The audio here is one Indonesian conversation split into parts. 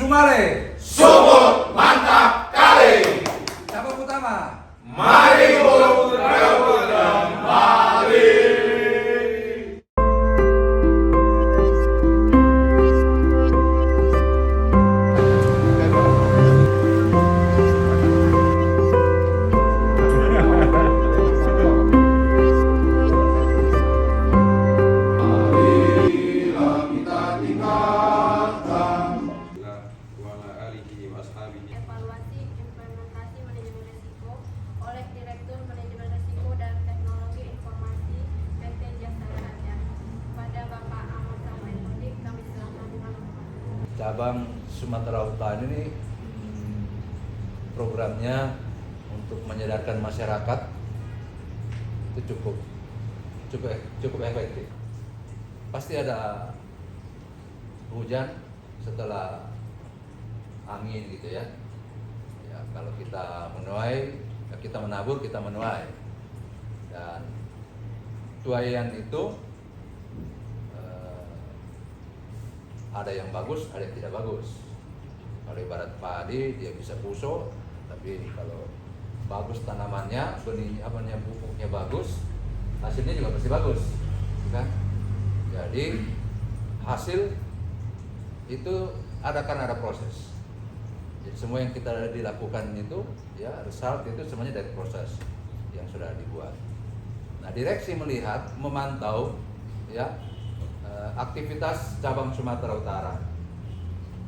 Sumale. Sumut mantap kali. Cabang utama. Mari Bulu kembali. Evaluasi implementasi manajemen risiko oleh Direktur Manajemen Risiko dan Teknologi Informasi PT Jasara Harja. Pada Bapak Ahmad Samuel Kodik, kami silakan dengan Cabang Sumatera Utara ini programnya untuk menyadarkan masyarakat itu cukup efektif. Pasti ada hujan setelah angin gitu ya. Ya kalau kita menuai, ya kita menabur, kita menuai. Dan tuaian itu ada yang bagus, ada yang tidak bagus. Kalau ibarat padi dia bisa busuk, tapi kalau bagus tanamannya, benihnya, pupuknya bagus, hasilnya juga pasti bagus, kan? Jadi hasil itu ada proses. Jadi semua yang kita dilakukan itu, ya result itu semuanya dari proses yang sudah dibuat. Nah, direksi melihat, memantau, ya aktivitas cabang Sumatera Utara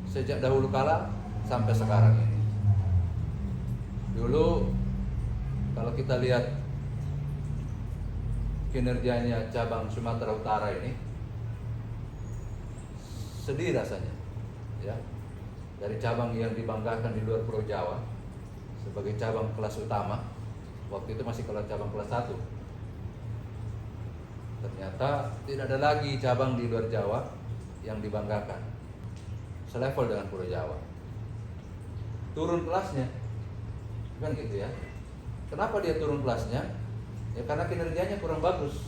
sejak dahulu kala sampai sekarang ini. Dulu kalau kita lihat kinerjanya cabang Sumatera Utara ini, sedih rasanya, ya. Dari cabang yang dibanggakan di luar Pulau Jawa sebagai cabang kelas utama, waktu itu masih kalau cabang kelas 1. Ternyata tidak ada lagi cabang di luar Jawa yang dibanggakan selevel dengan Pulau Jawa. Turun kelasnya, kan gitu ya. Kenapa dia turun kelasnya? Ya karena kinerjanya kurang bagus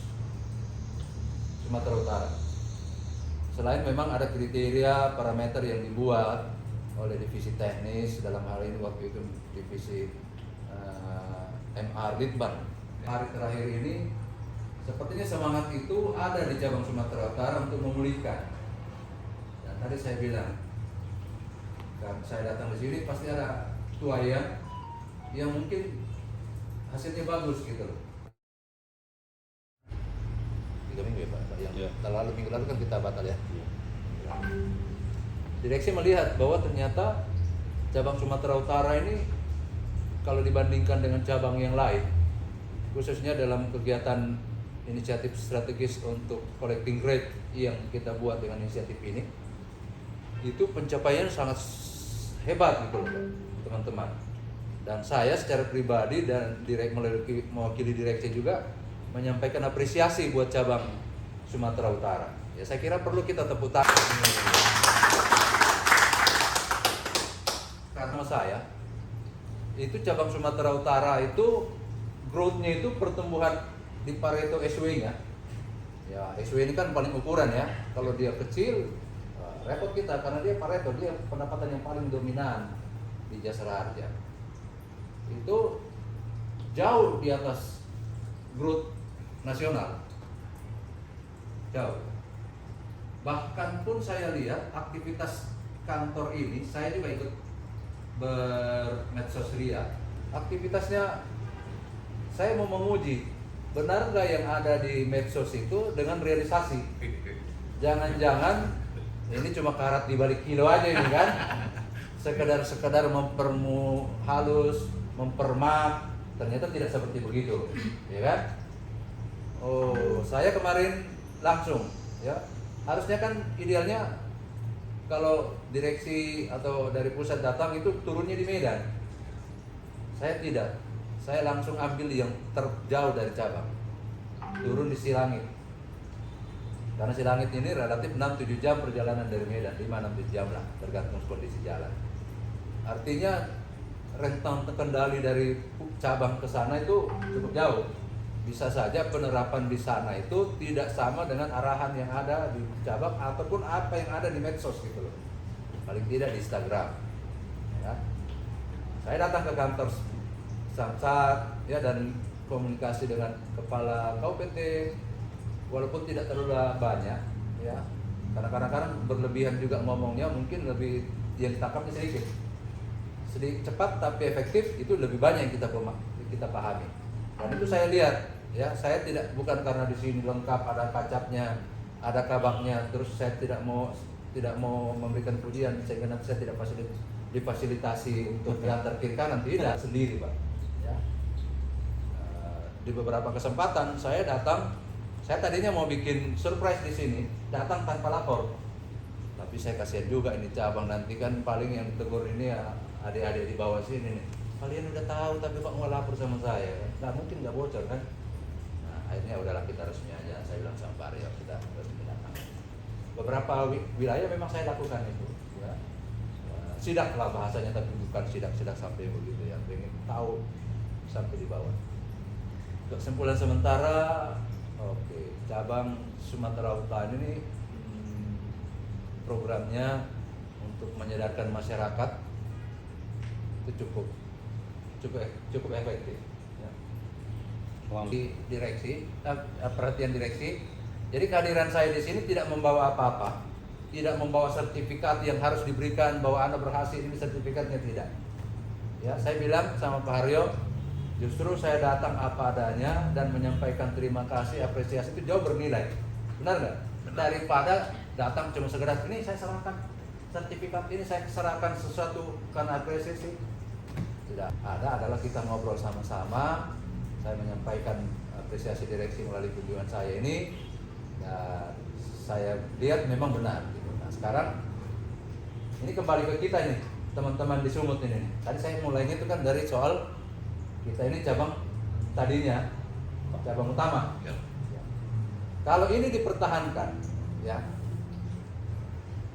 Sumatera Utara. Selain memang ada kriteria parameter yang dibuat oleh divisi teknis, dalam hal ini waktu itu divisi MR Litbang. Hari terakhir ini sepertinya semangat itu ada di cabang Sumatera Utara untuk memulihkan. Dan tadi saya bilang, kan saya datang di sini pasti ada tuaian yang mungkin hasilnya bagus gitu loh. 3 minggu ya Pak, yang minggu lalu kan kita batal ya. Direksi melihat bahwa ternyata cabang Sumatera Utara ini kalau dibandingkan dengan cabang yang lain, khususnya dalam kegiatan inisiatif strategis untuk collecting rate yang kita buat dengan inisiatif ini, itu pencapaian sangat hebat gitu loh teman-teman. Dan saya secara pribadi dan mewakili direksi juga menyampaikan apresiasi buat cabang Sumatera Utara. Ya saya kira perlu kita tepuk tangan. Karena saya itu cabang Sumatera Utara itu growth-nya itu pertumbuhan di Pareto SW-nya. Ya, SW ini kan paling ukuran ya. Kalau dia kecil repot kita karena dia Pareto, dia pendapatan yang paling dominan di Jasara Harja. Itu jauh di atas growth nasional. Jauh. Bahkan pun saya lihat aktivitas kantor ini, saya juga ikut bermedsos ria. Aktivitasnya saya mau menguji benar nggak yang ada di medsos itu dengan realisasi. Jangan-jangan ini cuma karat di balik kilo aja ini kan. Sekedar halus, mempermak, ternyata tidak seperti begitu, ya kan? Oh, saya kemarin langsung, ya. Harusnya kan idealnya kalau direksi atau dari pusat datang itu turunnya di Medan. Saya tidak. Saya langsung ambil yang terjauh dari cabang. Turun di Silangit. Karena Silangit ini relatif 6-7 jam perjalanan dari Medan, 5-6 jam lah, tergantung kondisi jalan. Artinya rentang kendali dari cabang ke sana itu cukup jauh. Bisa saja penerapan di sana itu tidak sama dengan arahan yang ada di cabang ataupun apa yang ada di medsos gitu loh. paling tidak di Instagram. Ya. Saya datang ke kantor Samsat ya, dan komunikasi dengan kepala KUPT, walaupun tidak terlalu banyak ya, karena kadang-kadang berlebihan juga ngomongnya, mungkin lebih yang ditangkapnya sedikit cepat tapi efektif, itu lebih banyak yang kita pahami. Dan itu saya lihat ya, saya bukan karena di sini lengkap ada kacapnya, ada kabaknya, terus saya tidak mau memberikan pujian sehingga nanti saya tidak difasilitasi untuk diantar kiri kanan, tidak, sendiri Pak ya. Di beberapa kesempatan saya datang, saya tadinya mau bikin surprise di sini, datang tanpa lapor, tapi saya kasihan juga ini cabang, nanti kan paling yang ditegur ini ya adik-adik di bawah sini nih, kalian udah tahu tapi kok mau lapor sama saya, nggak mungkin nggak bocor kan. Nah akhirnya udahlah, kita resmi aja, saya bilang sama Pak Aryo, kita resmi datang. Beberapa wilayah memang saya lakukan itu ya. Sidak lah bahasanya, tapi bukan sidak sampai begitu ya, pengen tahu sampai di bawah. Kesimpulan sementara, oke, cabang Sumatera Utara ini programnya untuk menyadarkan masyarakat itu cukup efektif ya. Di direksi, perhatian direksi. Jadi kehadiran saya di sini tidak membawa apa-apa, tidak membawa sertifikat yang harus diberikan bahwa Anda berhasil, ini sertifikatnya, tidak. Ya, saya bilang sama Pak Haryo, justru saya datang apa adanya dan menyampaikan terima kasih, apresiasi itu jauh bernilai. Benar nggak? Daripada datang cuma sekedar ini saya serahkan sertifikat, ini saya serahkan sesuatu karena apresiasi. Tidak ada, adalah kita ngobrol sama-sama, saya menyampaikan apresiasi direksi melalui kunjungan saya ini, dan saya lihat memang benar. Nah sekarang ini kembali ke kita nih, teman-teman di Sumut ini. Tadi saya mulainya itu kan dari soal kita ini cabang tadinya cabang utama. Ya. Kalau ini dipertahankan, ya,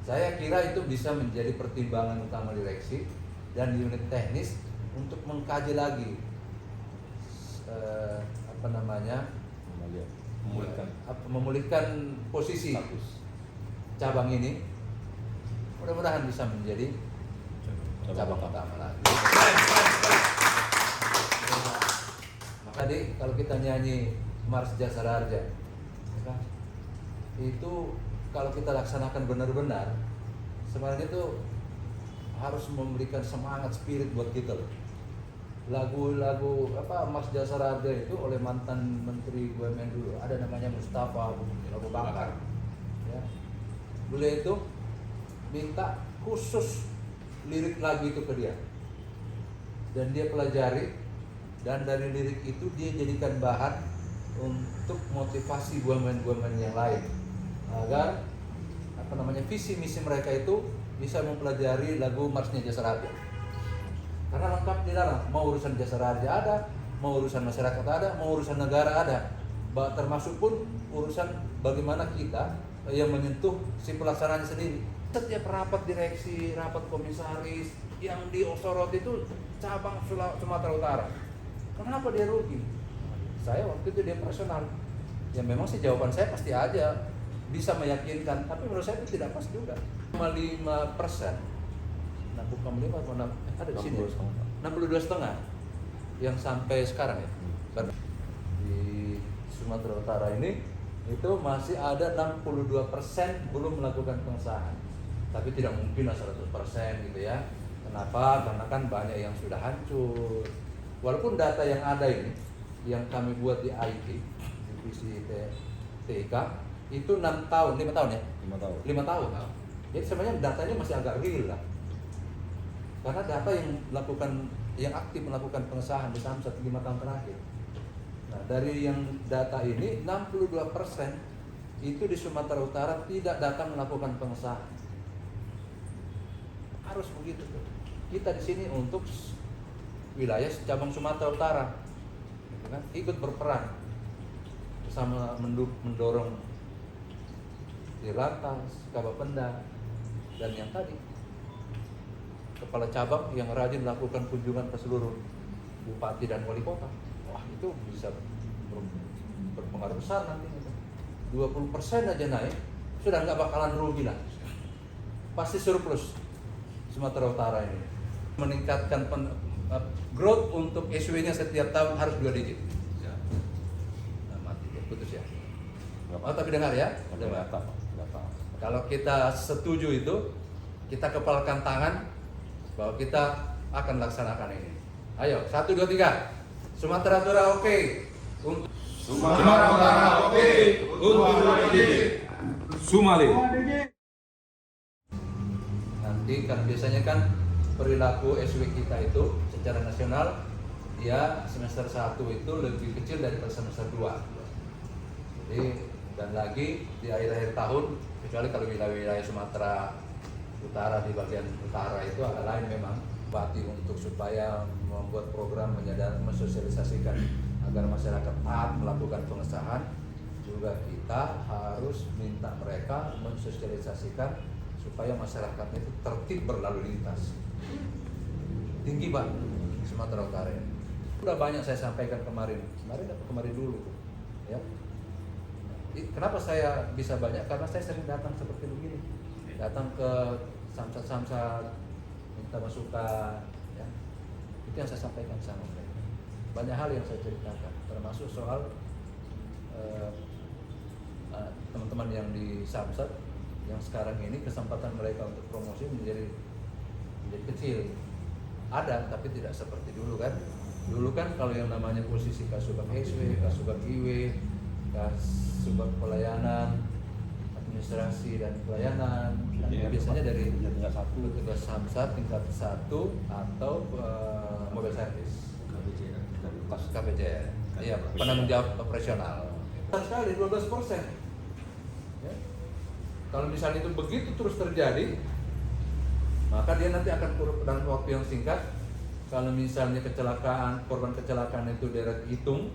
saya kira itu bisa menjadi pertimbangan utama direksi dan unit teknis untuk mengkaji lagi memulihkan posisi cabang ini. Mudah-mudahan bisa menjadi cabang utama lagi. Tadi kalau kita nyanyi Mars Jasara Harja, itu kalau kita laksanakan benar-benar, sebenarnya itu harus memberikan semangat, spirit buat kita loh. Lagu-lagu Mars Jasara Harja itu oleh mantan Menteri BUMN dulu, ada namanya Mustafa Abu Bakar. Ya. Beliau itu minta khusus lirik lagu itu ke dia, dan dia pelajari, dan dari lirik itu dia jadikan bahan untuk motivasi BUMN-BUMN yang lain agar visi misi mereka itu bisa mempelajari lagu Marsnya Jasara Harja. Karena lengkap di dalam, mau urusan Jasara Harja ada, mau urusan masyarakat ada, mau urusan negara ada, termasuk pun urusan bagaimana kita yang menyentuh si pelaksananya sendiri. Setiap rapat direksi, rapat komisaris yang disorot itu cabang Sumatera Utara. Kenapa dia rugi? Saya waktu itu dia personal. Ya memang sih jawaban saya pasti aja bisa meyakinkan, tapi menurut saya itu tidak pas juga. 5%. Nah, bukan 5, ada di sini. 62,5 yang sampai sekarang ya. Di Sumatera Utara ini itu masih ada 62% belum melakukan pengesahan. Tapi tidak mungkin 100% gitu ya. Kenapa? Karena kan banyak yang sudah hancur. Walaupun data yang ada ini, yang kami buat di IT, divisi TIK, itu 5 tahun ya? 5 tahun. Jadi sebenarnya datanya masih agak real lah. Karena data yang aktif melakukan pengesahan di Samsat 5 tahun terakhir. Nah, dari yang data ini 62% itu di Sumatera Utara tidak datang melakukan pengesahan. Harus begitu. Kita di sini untuk wilayah cabang Sumatera Utara, gitu kan? Ikut berperan bersama mendorong Dirlantas, Kabapenda, dan yang tadi kepala cabang yang rajin melakukan kunjungan ke seluruh bupati dan wali kota. Wah, itu bisa berpengaruh besar nanti. 20% aja naik, sudah nggak bakalan rugi lah. Pasti surplus. Sumatera Utara ini. Meningkatkan growth untuk SW-nya setiap tahun harus 2 digit. Ya. Nah, mati, putus ya. Oh, tapi dengar ya. Dengar. Kalau kita setuju itu, kita kepalkan tangan bahwa kita akan laksanakan ini. Ayo, 1, 2, 3. Sumatera Utara oke. Untuk Sumatera Utara oke untuk 2 digit. Sumali. nanti kan biasanya kan perilaku SW kita itu secara nasional dia semester 1 itu lebih kecil daripada semester 2. Jadi dan lagi di akhir-akhir tahun, kecuali kalau wilayah-wilayah Sumatera Utara di bagian utara itu agak lain memang, bati untuk supaya membuat program mensosialisasikan agar masyarakat taat melakukan pengesahan. Juga kita harus minta mereka mensosialisasikan supaya masyarakatnya itu tertib berlalu lintas. Tinggi Pak Sumatera Utara. Sudah banyak saya sampaikan kemarin dulu, ya. Kenapa saya bisa banyak? Karena saya sering datang seperti begini, datang ke samsat-samsat, minta masukan, ya. Itu yang saya sampaikan sama mereka. Banyak hal yang saya ceritakan, termasuk soal teman-teman yang di samsat yang sekarang ini kesempatan mereka untuk promosi menjadi kecil. Ada, tapi tidak seperti dulu kan. Dulu kan kalau yang namanya posisi Kasubag SW, Kasubag IW, Kasubag pelayanan, administrasi dan pelayanan, biasanya dari petugas samsat tingkat 1 atau mobil servis, KPJ, iya, penanggung jawab operasional. Sekali 12%. Ya. Kalau misalnya itu begitu terus terjadi, maka dia nanti akan dalam waktu yang singkat. Kalau misalnya korban kecelakaan itu deret hitung,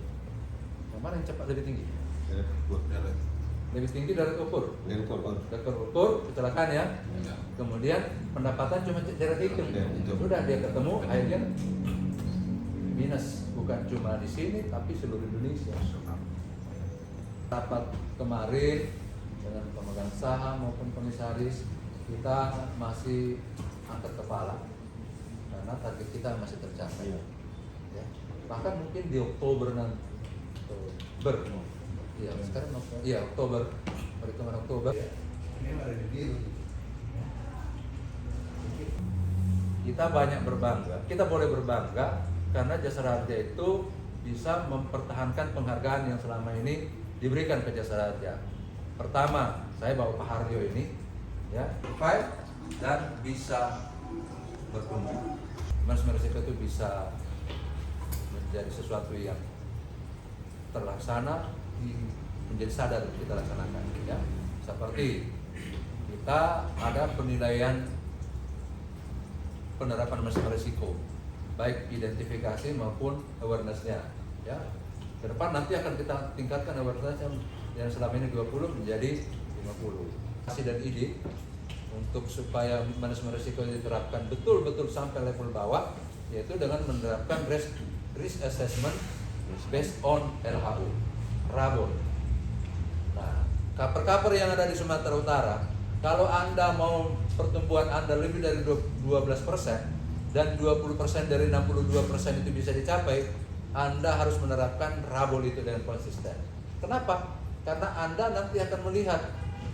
yang mana yang cepat lebih tinggi? Lebih tinggi dari ukur. Ukur kecelakaan ya. Kemudian pendapatan cuma deret hitung. Sudah dia ketemu, akhirnya minus, bukan cuma di sini tapi seluruh Indonesia. Rapat kemarin dengan pemegang saham maupun komisaris, kita masih angkat kepala karena target kita masih tercapai. Ya. Bahkan mungkin di Oktober nanti, sekarang Oktober, perhitungan Oktober. Ini ada di biru. Kita banyak berbangga, kita boleh berbangga karena Jasa Raharja itu bisa mempertahankan penghargaan yang selama ini diberikan ke Jasa Raharja. Pertama, saya bawa Pak Harjo ini, ya, survive dan bisa bertumbuh. Manajemen risiko itu bisa menjadi sesuatu yang terlaksana, menjadi sadar kita laksanakan, ya. Seperti kita ada penilaian penerapan manajemen risiko, baik identifikasi maupun awareness-nya, ya. Ke depan nanti akan kita tingkatkan awareness yang selama ini 20 menjadi 50. Kasih dan ide untuk supaya manajemen risiko diterapkan betul-betul sampai level bawah, yaitu dengan menerapkan risk assessment based on LHU, RABON. Nah, cover-cover yang ada di Sumatera Utara, kalau Anda mau pertumbuhan Anda lebih dari 12% dan 20% dari 62% itu bisa dicapai, Anda harus menerapkan RABON itu dengan konsisten. Kenapa? Karena Anda nanti akan melihat,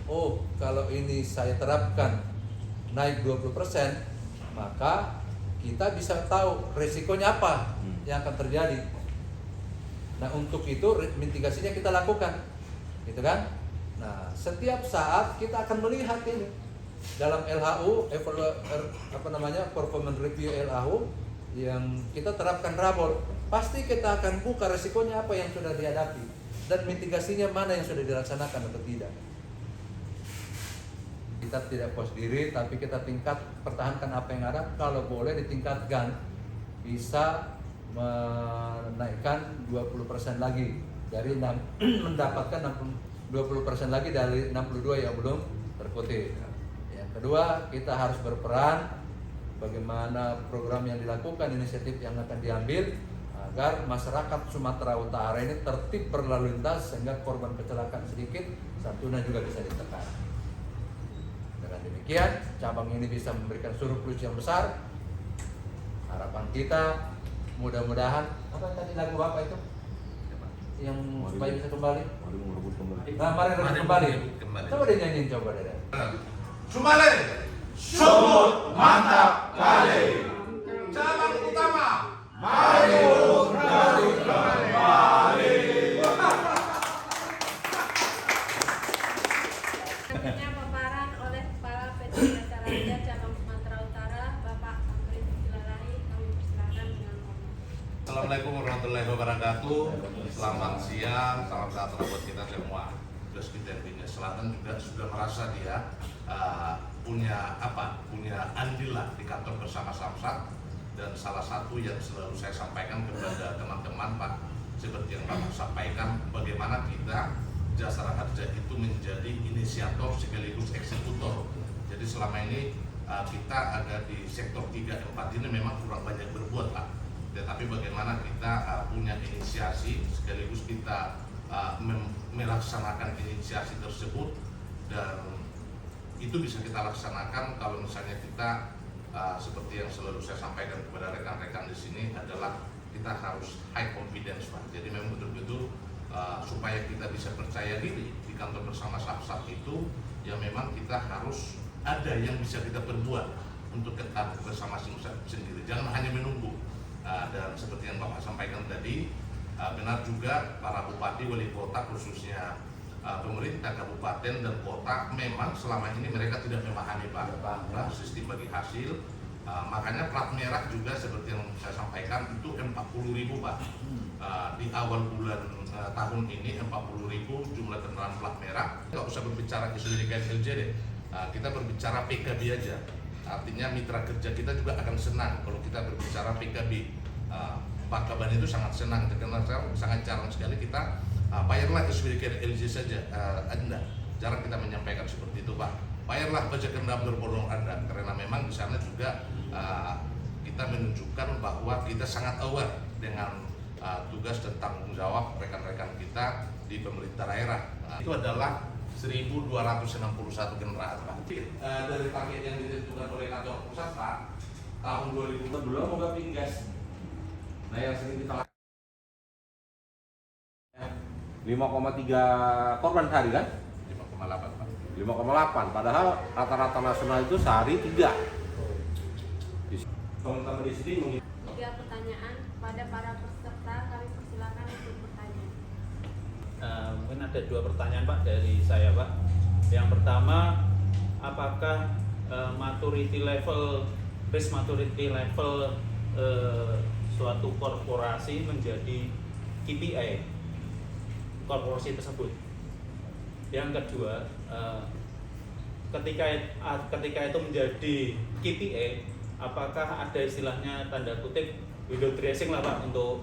oh kalau ini saya terapkan naik 20%, maka kita bisa tahu resikonya apa yang akan terjadi. Nah untuk itu mitigasinya kita lakukan, gitu kan? Nah setiap saat kita akan melihat ini dalam LHU, performance review LHU yang kita terapkan RABON, pasti kita akan buka resikonya apa yang sudah dihadapi dan mitigasinya mana yang sudah dilaksanakan atau tidak. Kita tidak puas diri, tapi kita pertahankan apa yang ada. Kalau boleh ditingkatkan, bisa menaikkan 20% lagi dari mendapatkan 20% lagi dari 62 yang belum terkutip. Yang kedua, kita harus berperan bagaimana program yang dilakukan, inisiatif yang akan diambil agar masyarakat Sumatera Utara ini tertib berlalu lintas sehingga korban kecelakaan sedikit, santunan juga bisa ditekan. Dengan Dengan demikian, cabang ini bisa memberikan surplus yang besar. Harapan kita, mudah-mudahan, apa tadi lagu apa itu? Yang supaya bisa kembali? Mari merebut kembali. Nah, mari rebut kembali. Kembali. Coba dia nyanyiin, coba deh. Sumale, Sumut mantap kali. cabang utama. Mari kembali kembali. Selanjutnya paparan oleh Kepala PT Jasa Raja Cabang Sumatera Utara, Bapak Amrin Silalahi. Kami persilakan dengan ngomong. Assalamualaikum warahmatullahi wabarakatuh. Selamat siang, salam sejahtera buat kita semua. Terus kita di Selatan juga sudah merasa dia punya andil lah di kantor bersama Samsat, dan salah satu yang selalu saya sampaikan kepada teman-teman Pak, seperti yang Bapak sampaikan, bagaimana kita Jasa Raja itu menjadi inisiator sekaligus eksekutor. Jadi selama ini kita ada di sektor 3, 4 ini memang kurang banyak berbuat Pak. Tetapi bagaimana kita punya inisiasi sekaligus kita melaksanakan inisiasi tersebut, dan itu bisa kita laksanakan kalau misalnya kita seperti yang selalu saya sampaikan kepada rekan-rekan di sini adalah kita harus high confidence Pak. Jadi memang betul-betul supaya kita bisa percaya diri di kantor bersama Samsat itu, ya memang kita harus ada yang bisa kita perbuat untuk kita bersama Samsat sendiri. Jangan hanya menunggu. Dan seperti yang Bapak sampaikan tadi, benar juga para bupati, wali kota khususnya pemerintah kabupaten dan kota memang selama ini mereka tidak memahami Pak sistem bagi hasil. Makanya plat merah juga seperti yang saya sampaikan itu 40.000 Pak. Di awal bulan tahun ini 40.000 jumlah kendaraan plat merah. Nggak usah berbicara isu LJD, kita berbicara PKB aja. Artinya mitra kerja kita juga akan senang kalau kita berbicara PKB. Pak Kaban itu sangat senang, karena sangat jarang sekali kita bayarlah SPDK LJ saja Anda. Jarang kita menyampaikan seperti itu Pak. Bayarlah pajak kendaraan berbodong Anda, karena memang di sana juga kita menunjukkan bahwa kita sangat aware dengan tugas dan tanggung jawab rekan-rekan kita di pemerintah daerah. Itu adalah 1.261 kendaraan Pak. Dari target yang ditentukan oleh kantor pusat Pak, tahun 2000 belum mau pinggas. Nah yang sering kita 5,3 korban sehari kan? 5,8 Pak. 5,8. Padahal rata-rata nasional itu sehari 3. Teman-teman di sini 3 pertanyaan pada para peserta, kami persilakan untuk bertanya. Mungkin ada 2 pertanyaan Pak dari saya Pak. Yang pertama, apakah risk maturity level suatu korporasi menjadi KPI korporasi tersebut? Yang kedua, ketika itu menjadi KPI, apakah ada istilahnya tanda kutip window dressing lah Pak untuk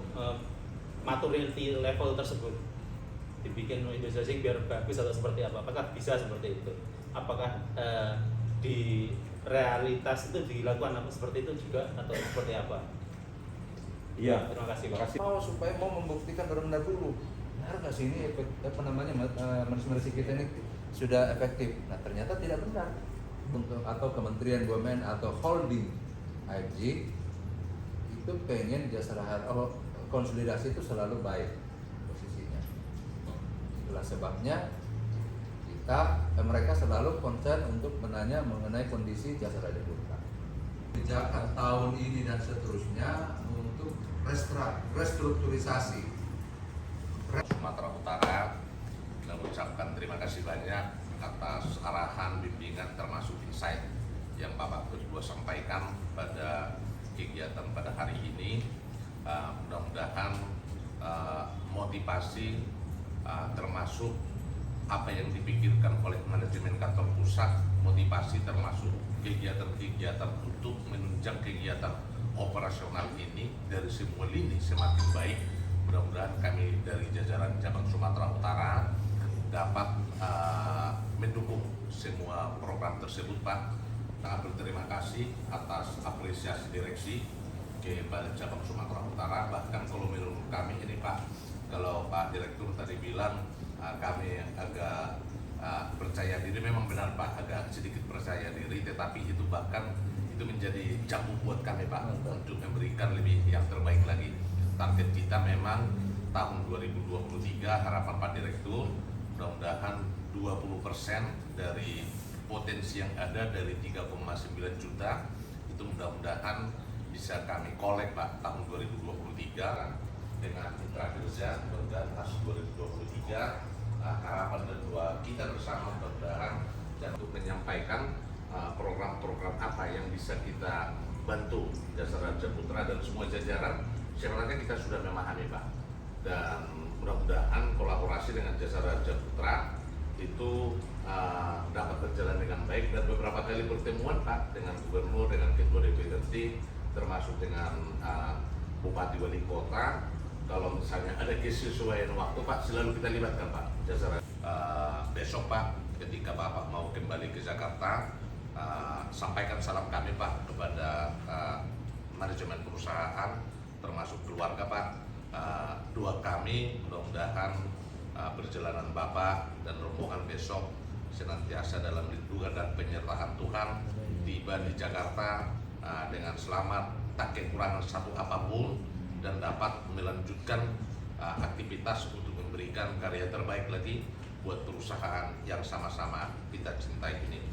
maturity level tersebut? Dibikin window dressing biar bagus atau seperti apa? Apakah bisa seperti itu? Apakah di realitas itu dilakukan apa seperti itu juga atau seperti apa? Iya. Terima kasih Pak. Supaya mau membuktikan benar-benar dulu, benar nggak sih ini manajemen kita ini sudah efektif? Nah ternyata tidak benar. Untuk atau Kementerian BUMN atau holding AFG itu pengen jasa raharja konsolidasi itu selalu baik posisinya. Itulah sebabnya mereka selalu concern untuk menanya mengenai kondisi jasa raja Bursa. Kebijakan tahun ini dan seterusnya untuk restrukturisasi Sumatera Utara, dan mengucapkan terima kasih banyak atas arahan, bimbingan, termasuk insight yang Bapak berdua sampaikan pada kegiatan pada hari ini. Mudah-mudahan motivasi termasuk apa yang dipikirkan oleh manajemen kantor pusat, motivasi termasuk kegiatan-kegiatan untuk menunjang kegiatan operasional ini dari semua lini semakin baik. Mudah-mudahan kami dari jajaran cabang Sumatera Utara dapat mendukung semua program tersebut Pak. Sangat berterima kasih atas apresiasi direksi kepada cabang Sumatera Utara. Bahkan kalau menurut kami ini Pak, kalau Pak Direktur tadi bilang kami agak percaya diri memang benar Pak, agak sedikit percaya diri, tetapi itu bahkan itu menjadi jamu buat kami Pak untuk memberikan lebih yang terbaik lagi. Target kita memang tahun 2023 harapan Pak Direktur mudah-mudahan 20% dari potensi yang ada dari 3,9 juta itu mudah-mudahan bisa kami kolek Pak tahun 2023 dengan mitra kerja. Mudah-mudahan tahun 2023 harapan dan doa kita bersama mudah-mudahan dan untuk menyampaikan program-program apa yang bisa kita bantu Jasa Raja Putra dan semua jajaran. Sebenarnya kita sudah memahami Pak, dan mudah-mudahan kolaborasi dengan Jasa Raja Putra itu dapat berjalan dengan baik, dan beberapa kali pertemuan Pak dengan Gubernur, dengan Ketua DPRD, termasuk dengan Bupati Wali Kota. Kalau misalnya ada kesesuaian waktu Pak, selalu kita libatkan Pak Jasa Raja. Besok Pak, ketika Bapak mau kembali ke Jakarta, sampaikan salam kami Pak kepada manajemen perusahaan, termasuk keluarga Pak. Doa kami mudah-mudahan perjalanan Bapak dan rombongan besok senantiasa dalam lindungan dan penyertaan Tuhan, tiba di Jakarta dengan selamat, tak kekurangan satu apapun, dan dapat melanjutkan aktivitas untuk memberikan karya terbaik lagi buat perusahaan yang sama-sama kita cintai ini.